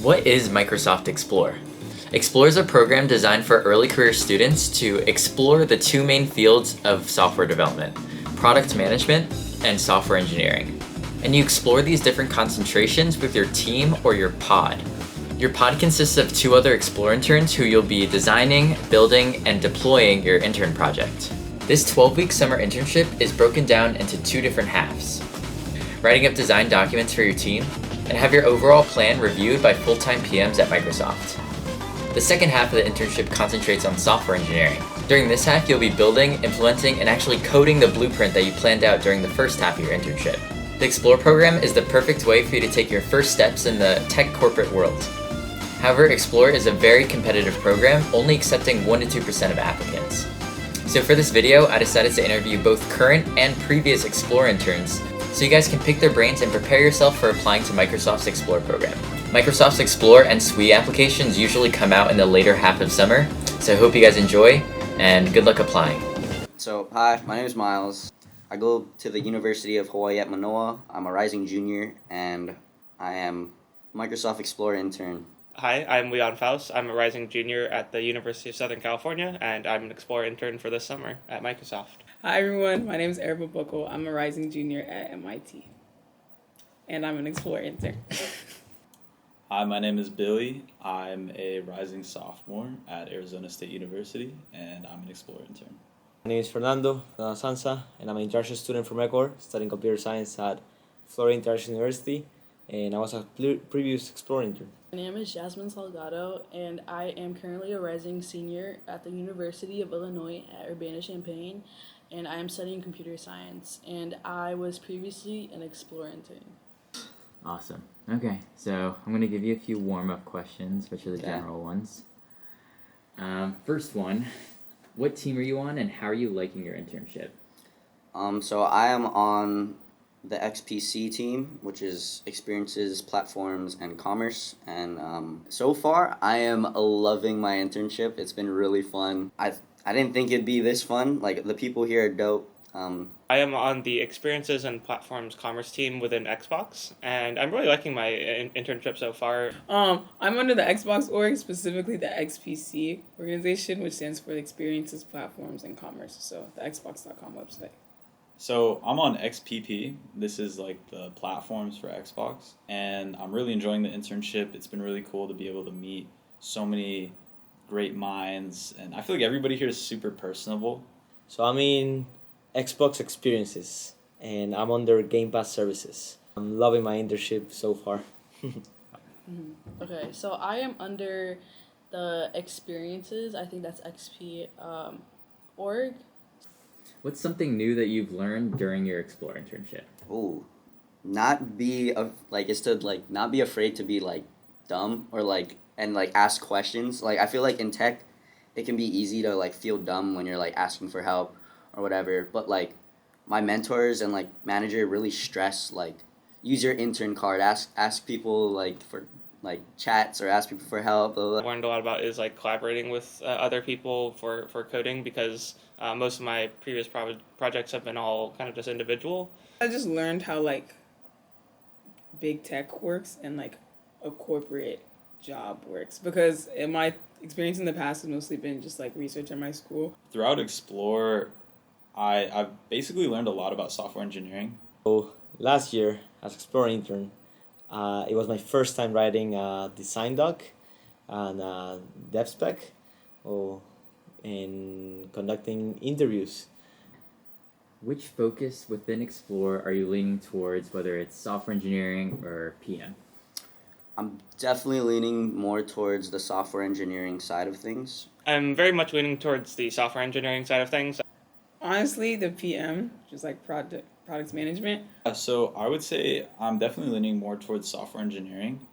What is Microsoft Explore? Explore is a program designed for early career students to explore the two main fields of software development, product management and software engineering. And you explore these different concentrations with your team or your pod. Your pod consists of 2 other Explore interns who you'll be designing, building, and deploying your intern project. This 12-week summer internship is broken down into 2 different halves. Writing up design documents for your team, and have your overall plan reviewed by full-time PMs at Microsoft. The second half of the internship concentrates on software engineering. During this half, you'll be building, implementing, and actually coding the blueprint that you planned out during the first half of your internship. The Explore program is the perfect way for you to take your first steps in the tech corporate world. However, Explore is a very competitive program, only accepting 1 to 2% of applicants. So for this video, I decided to interview both current and previous Explore interns so you guys can pick their brains and prepare yourself for applying to Microsoft's Explore program. Microsoft's Explore and SWE applications usually come out in the later half of summer, so I hope you guys enjoy, and good luck applying. So, hi, my name is Miles. I go to the University of Hawaii at Manoa. I'm a rising junior, and I am Microsoft Explore intern. Hi, I'm Leon Faust. I'm a rising junior at the University of Southern California, and I'm an Explore intern for this summer at Microsoft. Hi everyone, my name is Erica Buckle. I'm a rising junior at MIT, and I'm an Explore intern. Hi, my name is Billy. I'm a rising sophomore at Arizona State University, and I'm an Explore intern. My name is Fernando Sansa, and I'm an international student from Ecuador, studying computer science at Florida International University, and I was a previous Explore intern. My name is Jasmine Salgado, and I am currently a rising senior at the University of Illinois at Urbana-Champaign, and I am studying computer science, and I was previously an Explore intern. Awesome. Okay, so I'm going to give you a few warm-up questions, which are the general ones. First one, what team are you on and how are you liking your internship? So I am on the XPC team, which is Experiences, Platforms, and Commerce. And so far, I am loving my internship. It's been really fun. I didn't think it'd be this fun. Like, the people here are dope. I am on the Experiences and Platforms Commerce team within Xbox, and I'm really liking my internship so far. I'm under the Xbox org, specifically the XPC organization, which stands for Experiences, Platforms, and Commerce. So the Xbox.com website. So I'm on XPP. This is like the platforms for Xbox, and I'm really enjoying the internship. It's been really cool to be able to meet so many great minds, and I feel like everybody here is super personable. So I'm in Xbox Experiences, and I'm under Game Pass Services. I'm loving my internship so far. Okay, so I am under the Experiences, I think that's XP org. What's something new that you've learned during your Explore internship? Ooh, not be not be afraid to be like dumb or and ask questions. Like, I feel like in tech, it can be easy to like feel dumb when you're like asking for help or whatever. But like my mentors and like manager really stress like use your intern card. Ask people like for like chats or ask people for help. Blah, blah. I learned a lot about is like collaborating with other people for coding, because most of my previous projects have been all kind of just individual. I just learned how like big tech works and like a corporate job works, because in my experience in the past has mostly been just like research at my school. Throughout Explore, I've basically learned a lot about software engineering. So last year, as Explore intern, it was my first time writing a design doc and a dev spec, and conducting interviews. Which focus within Explore are you leaning towards, whether it's software engineering or PM? I'm definitely leaning more towards the software engineering side of things. I'm very much leaning towards the software engineering side of things. Honestly, the PM, just like products management. So I would say I'm definitely leaning more towards software engineering.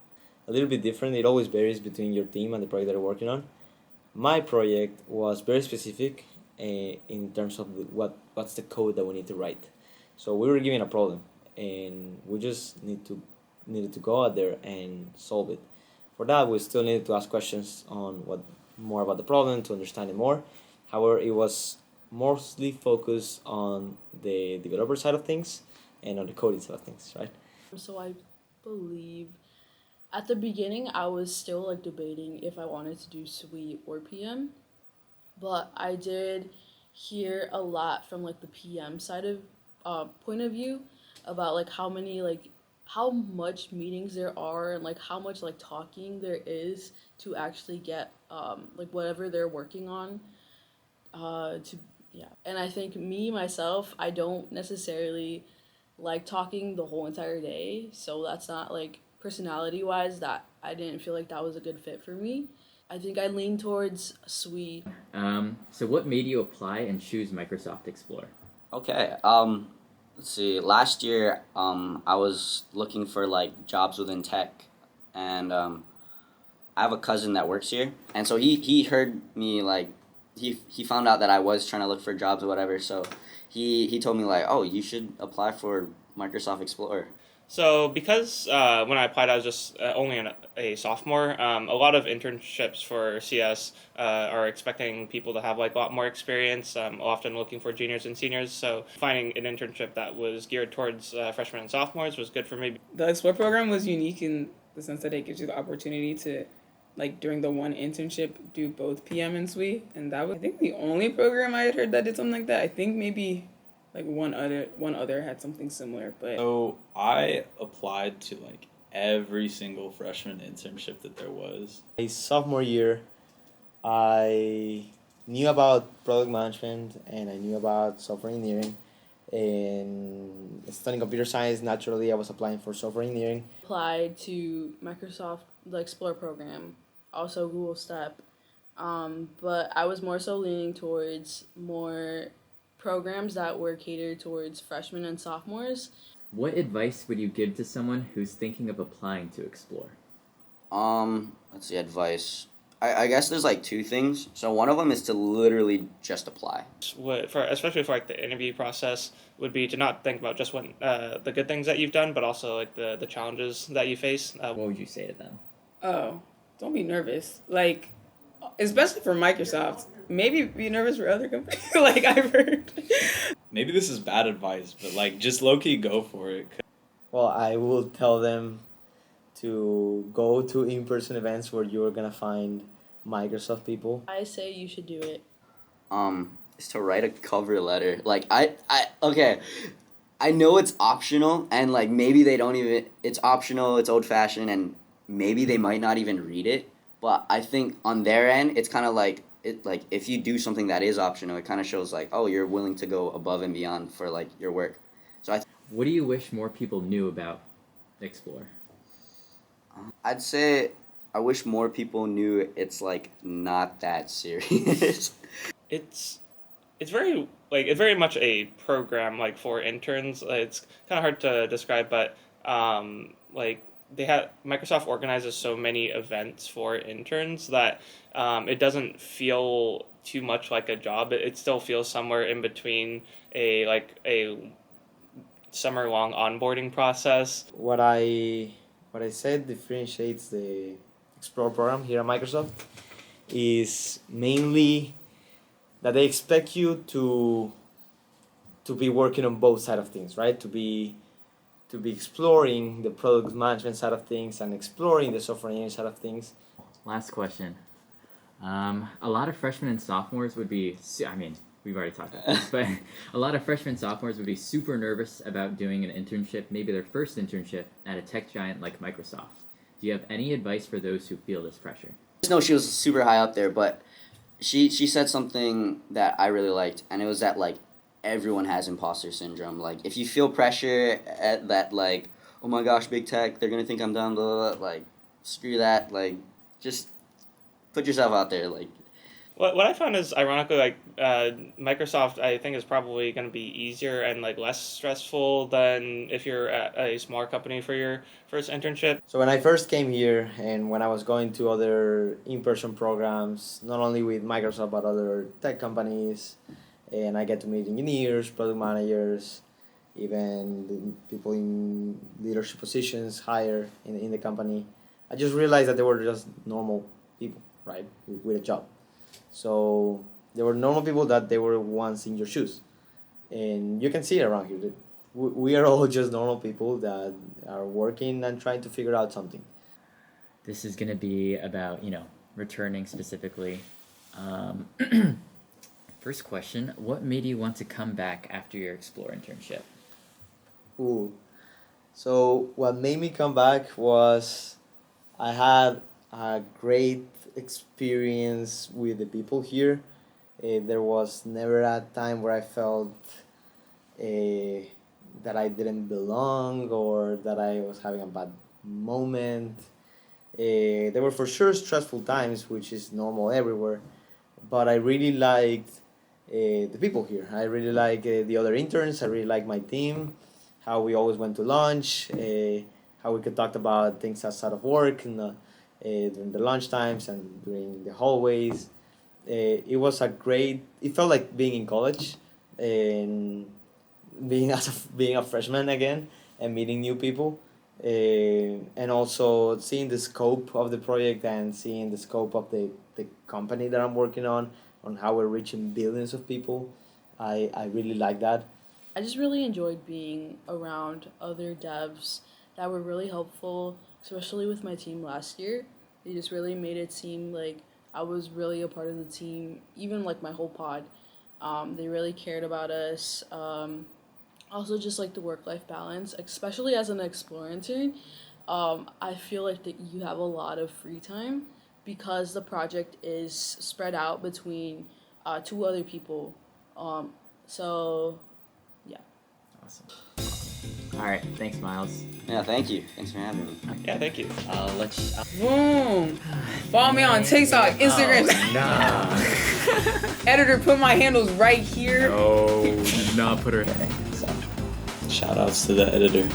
A little bit different. It always varies between your team and the project that you're working on. My project was very specific in terms of what's the code that we need to write. So we were given a problem, and we just needed to go out there and solve it. For that, we still needed to ask questions on more about the problem to understand it more. However, it was mostly focused on the developer side of things and on the coding side of things, right? So I believe At the beginning, I was still like debating if I wanted to do SWE or PM, but I did hear a lot from like the PM side of point of view about like how much meetings there are and like how much like talking there is to actually get like whatever they're working on to yeah. And I think me myself, I don't necessarily like talking the whole entire day, so that's not like personality wise that I didn't feel like that was a good fit for me. I think I lean towards SWE. So what made you apply and choose Microsoft Explore? Okay. Let's see. Last year, I was looking for like jobs within tech, and I have a cousin that works here, and so he heard me like he found out that I was trying to look for jobs or whatever. So he told me like, oh, you should apply for Microsoft Explorer. So because when I applied, I was just only a sophomore. A lot of internships for CS are expecting people to have like a lot more experience. Often looking for juniors and seniors. So finding an internship that was geared towards freshmen and sophomores was good for me. The Explore program was unique in the sense that it gives you the opportunity to, like during the one internship, do both PM and SWE, and that was I think the only program I had heard that did something like that. I think maybe like one other had something similar, but So I applied to like every single freshman internship that there was. My sophomore year, I knew about product management and I knew about software engineering. And studying computer science, naturally, I was applying for software engineering. Applied to Microsoft the Explore program, also Google Step, but I was more so leaning towards more programs that were catered towards freshmen and sophomores. What advice would you give to someone who's thinking of applying to Explore? Let's see, advice. I guess there's like two things. So one of them is to literally just apply. What for especially for like the interview process would be to not think about just what the good things that you've done, but also like the challenges that you face. What would you say to them? oh, don't be nervous. Like, especially for Microsoft. Maybe be nervous for other companies. Like I've heard. Maybe this is bad advice, but like just low key go for it. Well, I will tell them to go to in-person events where you're gonna find Microsoft people. I say you should do it. Is to write a cover letter. Like okay. I know it's optional and like maybe they don't even it's optional, it's old fashioned and maybe they might not even read it. But I think on their end it's kinda like if you do something that is optional, it kinda shows like, oh, you're willing to go above and beyond for like your work. So What do you wish more people knew about Explore? I'd say I wish more people knew it's like not that serious. It's it's very much a program like for interns. It's kind of hard to describe, but like they have Microsoft organizes so many events for interns that it doesn't feel too much like a job. It still feels somewhere in between a summer long onboarding process. What I said differentiates the Explore program here at Microsoft is mainly that they expect you to be working on both sides of things, right? To be exploring the product management side of things and exploring the software engineering side of things. Last question. A lot of freshmen and sophomores would be, we've already talked about this, but a lot of freshmen and sophomores would be super nervous about doing an internship, maybe their first internship at a tech giant like Microsoft. Do you have any advice for those who feel this pressure? I just know she was super high up there, but she said something that I really liked, and it was that like everyone has imposter syndrome. Like if you feel pressure at that, like, oh my gosh, big tech, they're gonna think I'm dumb, blah, blah, blah, like screw that. Like just put yourself out there. Like What I found is ironically like Microsoft I think is probably going to be easier and like less stressful than if you're at a smaller company for your first internship. So when I first came here and when I was going to other in-person programs, not only with Microsoft but other tech companies, and I get to meet engineers, product managers, even the people in leadership positions higher in the company, I just realized that they were just normal people, right, with a job. So there were normal people that they were once in your shoes. And you can see it around here. We are all just normal people that are working and trying to figure out something. This is going to be about, returning specifically. First question, what made you want to come back after your Explore internship? Ooh. So what made me come back was I had a great experience with the people here. There was never a time where I felt that I didn't belong or that I was having a bad moment. There were for sure stressful times, which is normal everywhere, but I really liked the people here. I really like the other interns. I really like my team, how we always went to lunch, how we could talk about things outside of work during the lunch times and during the hallways. It was a great. It felt like being in college, and being a freshman again and meeting new people, and also seeing the scope of the project and seeing the scope of the company that I'm working on how we're reaching billions of people. I really like that. I just really enjoyed being around other devs that were really helpful, especially with my team last year. They just really made it seem like I was really a part of the team, even like my whole pod. They really cared about us. Also, just like the work-life balance, especially as an Explore intern, I feel like that you have a lot of free time because the project is spread out between two other people. So, yeah. Awesome. All right, thanks, Miles. Yeah, thank you. Thanks for having me. Yeah, thank you. Boom. Follow me on TikTok, Instagram. Oh, nah. Editor, put my handles right here. No, not put her. Shout outs to the editor.